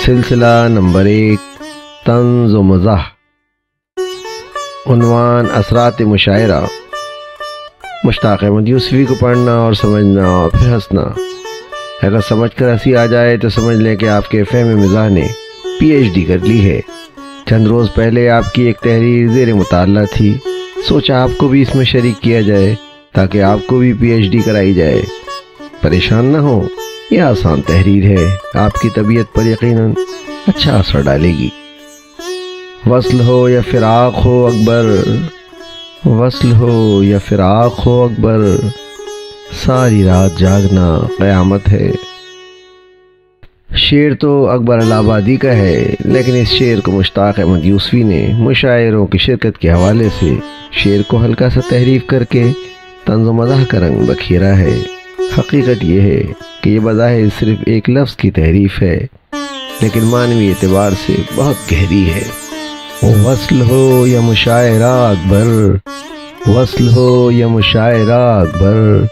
سلسلہ نمبر 1 طنز و مزاح۔ عنوان اثرات مشاعرہ۔ مشتاق احمد یوسفی کو پڑھنا اور سمجھنا اور پھر ہنسنا۔ اگر سمجھ کر ہنسی آ جائے تو سمجھ لیں کہ آپ کے فہم مزاح نے PhD کر لی ہے۔ چند روز پہلے آپ کی ایک تحریر زیر مطالعہ تھی، سوچا آپ کو بھی اس میں شریک کیا جائے تاکہ آپ کو بھی PhD کرائی جائے۔ پریشان نہ ہو، یہ آسان تحریر ہے، آپ کی طبیعت پر یقیناً اچھا اثر ڈالے گی۔ وصل ہو یا فراق ہو اکبر، وصل ہو یا فراق ہو اکبر، ساری رات جاگنا قیامت ہے۔ شعر تو اکبر الہ آبادی کا ہے، لیکن اس شعر کو مشتاق احمد یوسفی نے مشاعروں کی شرکت کے حوالے سے شعر کو ہلکا سا تحریف کر کے طنز و مزاح کا رنگ بکھیرا ہے۔ حقیقت یہ ہے کہ یہ بظاہر صرف ایک لفظ کی تحریف ہے، لیکن معنوی اعتبار سے بہت گہری ہے۔ وصل ہو یا مشاعرہ اکبر، وصل ہو یا مشاعرہ اکبر،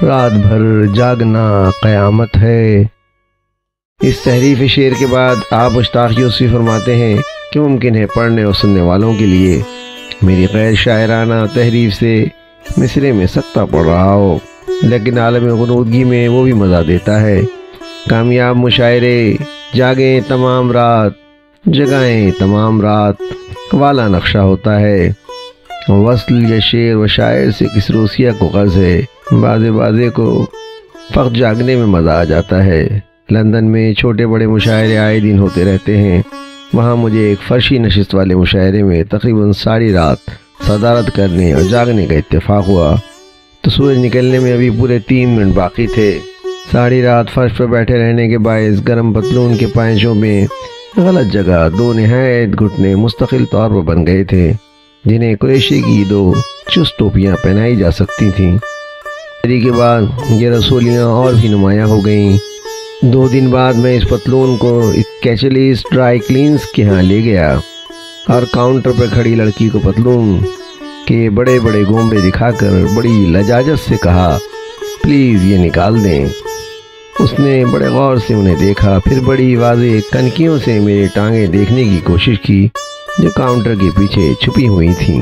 رات بھر جاگنا قیامت ہے۔ اس تحریف شعر کے بعد آپ مشتاق یوسفی فرماتے ہیں کہ ممکن ہے پڑھنے اور سننے والوں کے لیے میری غیر شاعرانہ تحریف سے مصرے میں سکتہ پڑ رہا ہو، لیکن عالم غنودگی میں وہ بھی مزہ دیتا ہے۔ کامیاب مشاعرے جاگیں تمام رات، جگائیں تمام رات والا نقشہ ہوتا ہے۔ وصل یا شعر و شاعر سے کس روسیہ کو غرض ہے، بازے کو فقط جاگنے میں مزہ آ جاتا ہے۔ لندن میں چھوٹے بڑے مشاعرے آئے دن ہوتے رہتے ہیں۔ وہاں مجھے ایک فرشی نشست والے مشاعرے میں تقریباً ساری رات صدارت کرنے اور جاگنے کا اتفاق ہوا، تو سورج نکلنے میں ابھی پورے 3 منٹ باقی تھے۔ ساری رات فرش پر بیٹھے رہنے کے باعث گرم پتلون کے پائچوں میں غلط جگہ 2 نہایت گھٹنے مستقل طور پر بن گئے تھے، جنہیں قریشی کی 2 چست ٹوپیاں پہنائی جا سکتی تھیں۔ کے بعد یہ رسولیاں اور بھی نمایاں ہو گئیں۔ 2 دن بعد میں اس پتلون کو کیچلیس ڈرائی کلینز کے ہاں لے گیا اور کاؤنٹر پر کھڑی لڑکی کو پتلون کے بڑے بڑے گومبے دکھا کر بڑی لجاجت سے کہا، پلیز یہ نکال دیں۔ اس نے بڑے غور سے انہیں دیکھا، پھر بڑی واضح کنکیوں سے میری ٹانگیں دیکھنے کی کوشش کی جو کاؤنٹر کے پیچھے چھپی ہوئی تھیں۔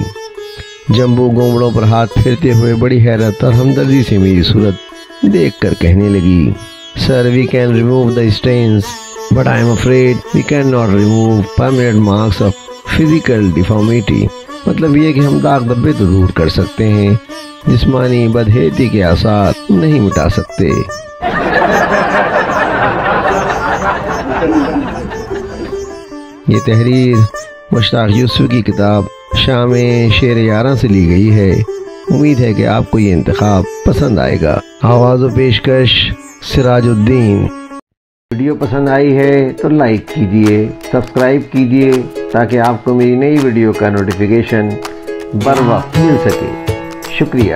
جمبو گومڑوں پر ہاتھ پھیرتے ہوئے بڑی حیرت اور ہمدردی سے میری صورت دیکھ کر کہنے لگی، sir we can remove the stains, but I am afraid we cannot remove permanent marks of physical deformity۔ مطلب یہ کہ ہم داغ دھبے تو دور کر سکتے ہیں، جسمانی بدحیثیتی کے آثار نہیں مٹا سکتے۔ یہ تحریر مشتاق یوسفی کی کتاب شام شعر یاراں سے لی گئی ہے۔ امید ہے کہ آپ کو یہ انتخاب پسند آئے گا۔ آواز و پیشکش سراج الدین۔ ویڈیو پسند آئی ہے تو لائک کیجئے، سبسکرائب کیجئے تاکہ آپ کو میری نئی ویڈیو کا نوٹیفیکیشن بر وقت مل سکے۔ شکریہ۔